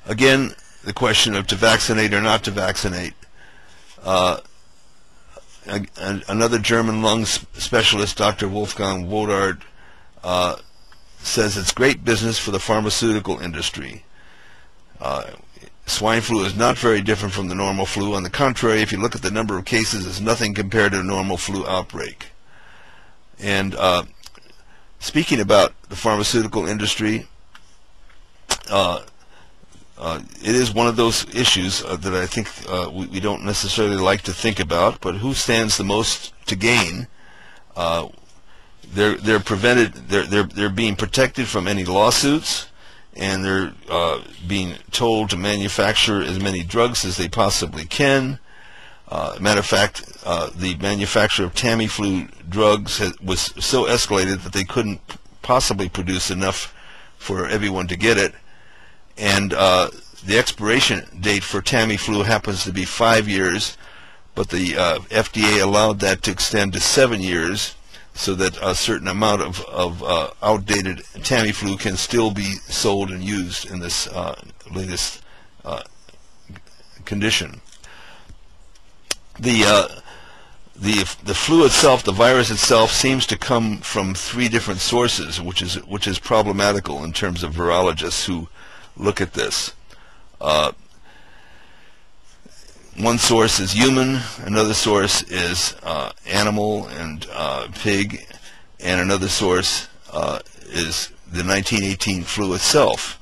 Again, the question of to vaccinate or not to vaccinate. Another German lung specialist, Dr. Wolfgang Wodardt, says it's great business for the pharmaceutical industry. Swine flu is not very different from the normal flu. On the contrary, if you look at the number of cases, it's nothing compared to a normal flu outbreak. And speaking about the pharmaceutical industry, it is one of those issues that I think we don't necessarily like to think about. But who stands the most to gain? They're prevented. They're being protected from any lawsuits, and they're being told to manufacture as many drugs as they possibly can. Matter of fact, the manufacture of Tamiflu drugs was so escalated that they couldn't possibly produce enough for everyone to get it. And the expiration date for Tamiflu happens to be 5 years, but the FDA allowed that to extend to 7 years, so that a certain amount of outdated Tamiflu can still be sold and used in this latest condition. The flu itself, the virus itself, seems to come from 3 different sources, which is problematical in terms of virologists who look at this. One source is human, another source is animal and pig, and another source is the 1918 flu itself.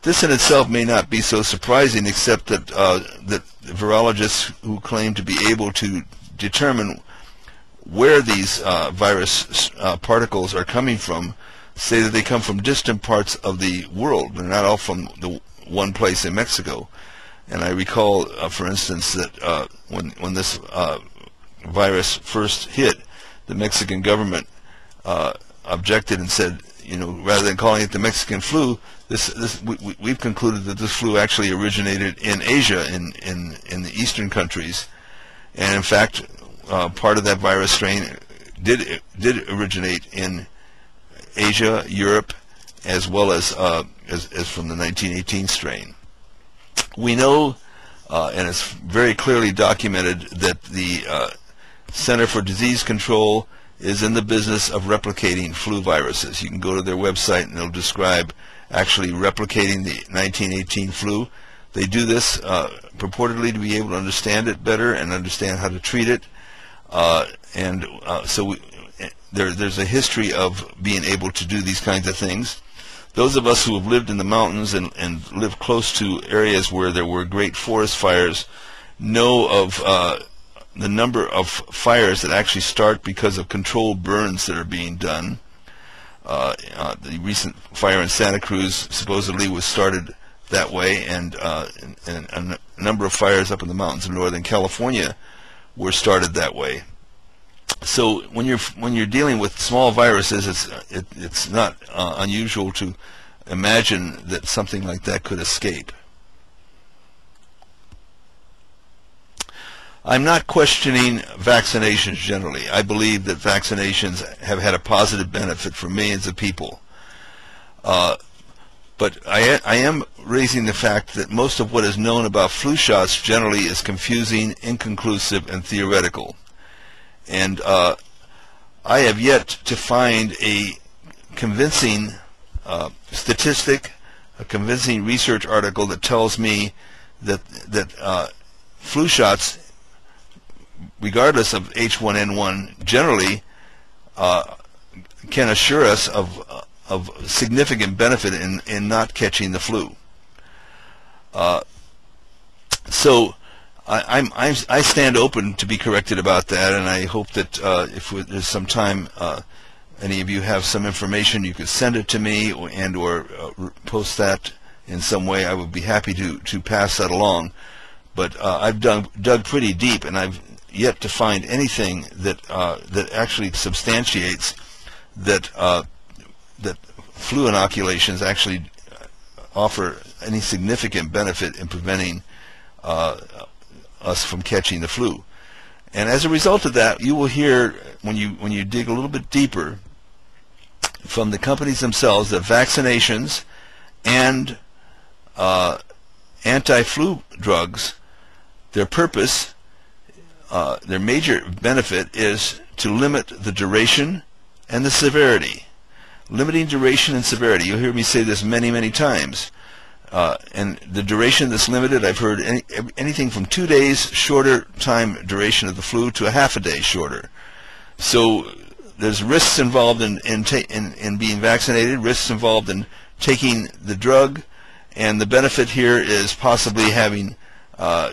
This in itself may not be so surprising, except that that virologists who claim to be able to determine where these virus particles are coming from say that they come from distant parts of the world. They're not all from the one place in Mexico. And I recall, for instance, that when this virus first hit, the Mexican government objected and said, rather than calling it the Mexican flu, we've concluded that this flu actually originated in Asia, in the eastern countries, and in fact, part of that virus strain did originate in Asia, Europe, as well as from the 1918 strain. We know, and it's very clearly documented, that the Center for Disease Control is in the business of replicating flu viruses. You can go to their website and they'll describe actually replicating the 1918 flu. They do this purportedly to be able to understand it better and understand how to treat it. So there's a history of being able to do these kinds of things. Those of us who have lived in the mountains and lived close to areas where there were great forest fires know of the number of fires that actually start because of controlled burns that are being done. The recent fire in Santa Cruz supposedly was started that way, and a number of fires up in the mountains of Northern California were started that way. So when you're dealing with small viruses, it's not unusual to imagine that something like that could escape. I'm not questioning vaccinations generally. I believe that vaccinations have had a positive benefit for millions of people. But I am raising the fact that most of what is known about flu shots generally is confusing, inconclusive, and theoretical. And I have yet to find a convincing statistic, a convincing research article that tells me that flu shots, regardless of H1N1, generally can assure us of significant benefit in not catching the flu. So I stand open to be corrected about that, and I hope that if there's some time, any of you have some information, you could send it to me or post that in some way. I would be happy to pass that along. But I've dug pretty deep, and I've yet to find anything that actually substantiates that flu inoculations actually offer any significant benefit in preventing us from catching the flu. And as a result of that, you will hear, when you dig a little bit deeper, from the companies themselves that vaccinations and anti-flu drugs, their purpose, their major benefit is to limit the duration and the severity. Limiting duration and severity. You'll hear me say this many, many times. And the duration that's limited, I've heard anything from 2 days shorter time duration of the flu to a half a day shorter. So there's risks involved in being vaccinated, risks involved in taking the drug, and the benefit here is possibly having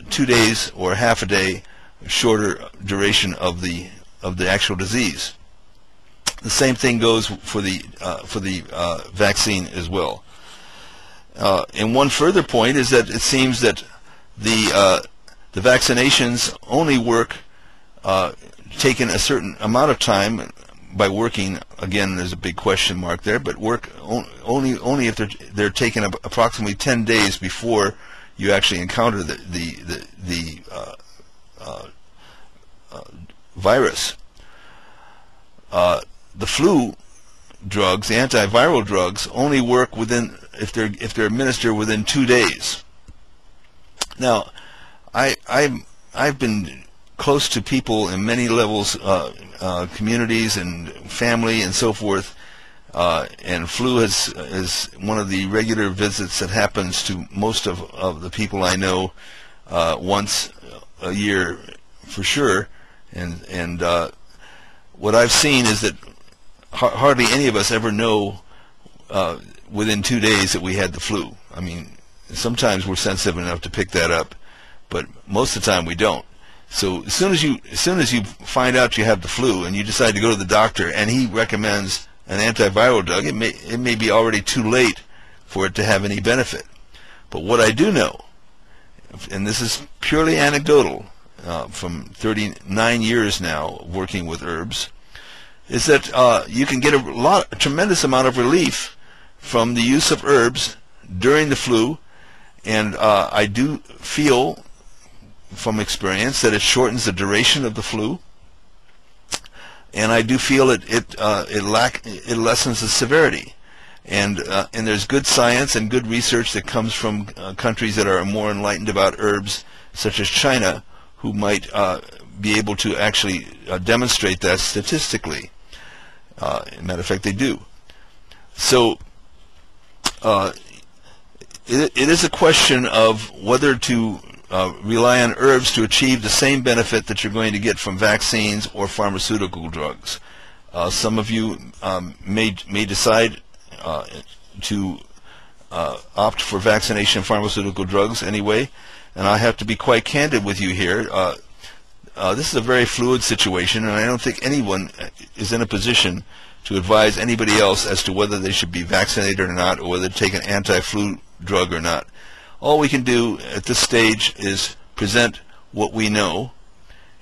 2 days or half a day shorter duration of the actual disease. The same thing goes for the vaccine as well. And one further point is that it seems that the vaccinations only work taken a certain amount of time by working. Again, there's a big question mark there, but work only if they're taken approximately 10 days before you actually encounter the virus. The flu drugs, the antiviral drugs, only work within if they're administered within 2 days. Now, I've been close to people in many levels, communities and family and so forth, and flu is one of the regular visits that happens to most of the people I know once a year for sure. And what I've seen is that hardly any of us ever know within 2 days that we had the flu. I mean, sometimes we're sensitive enough to pick that up, but most of the time we don't. So as soon as you find out you have the flu and you decide to go to the doctor and he recommends an antiviral drug, it may be already too late for it to have any benefit. But what I do know, and this is purely anecdotal, from 39 years now working with herbs, is that you can get a tremendous amount of relief from the use of herbs during the flu, and I do feel from experience that it shortens the duration of the flu, and I do feel it lessens the severity, and there's good science and good research that comes from countries that are more enlightened about herbs, such as China, who might be able to actually demonstrate that statistically. As a matter of fact, they do. So it is a question of whether to rely on herbs to achieve the same benefit that you're going to get from vaccines or pharmaceutical drugs. Some of you may decide to opt for vaccination and pharmaceutical drugs anyway, and I have to be quite candid with you here. This is a very fluid situation, and I don't think anyone is in a position to advise anybody else as to whether they should be vaccinated or not, or whether to take an anti-flu drug or not. All we can do at this stage is present what we know,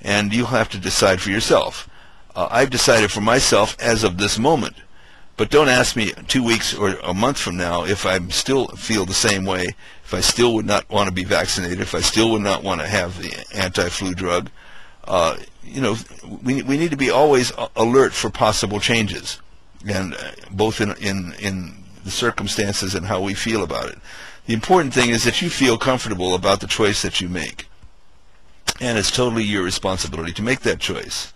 and you'll have to decide for yourself. I've decided for myself as of this moment, but don't ask me 2 weeks or a month from now if I still feel the same way, if I still would not want to be vaccinated, if I still would not want to have the anti-flu drug. We need to be always alert for possible changes, and both in the circumstances and how we feel about it. The important thing is that you feel comfortable about the choice that you make, and it's totally your responsibility to make that choice.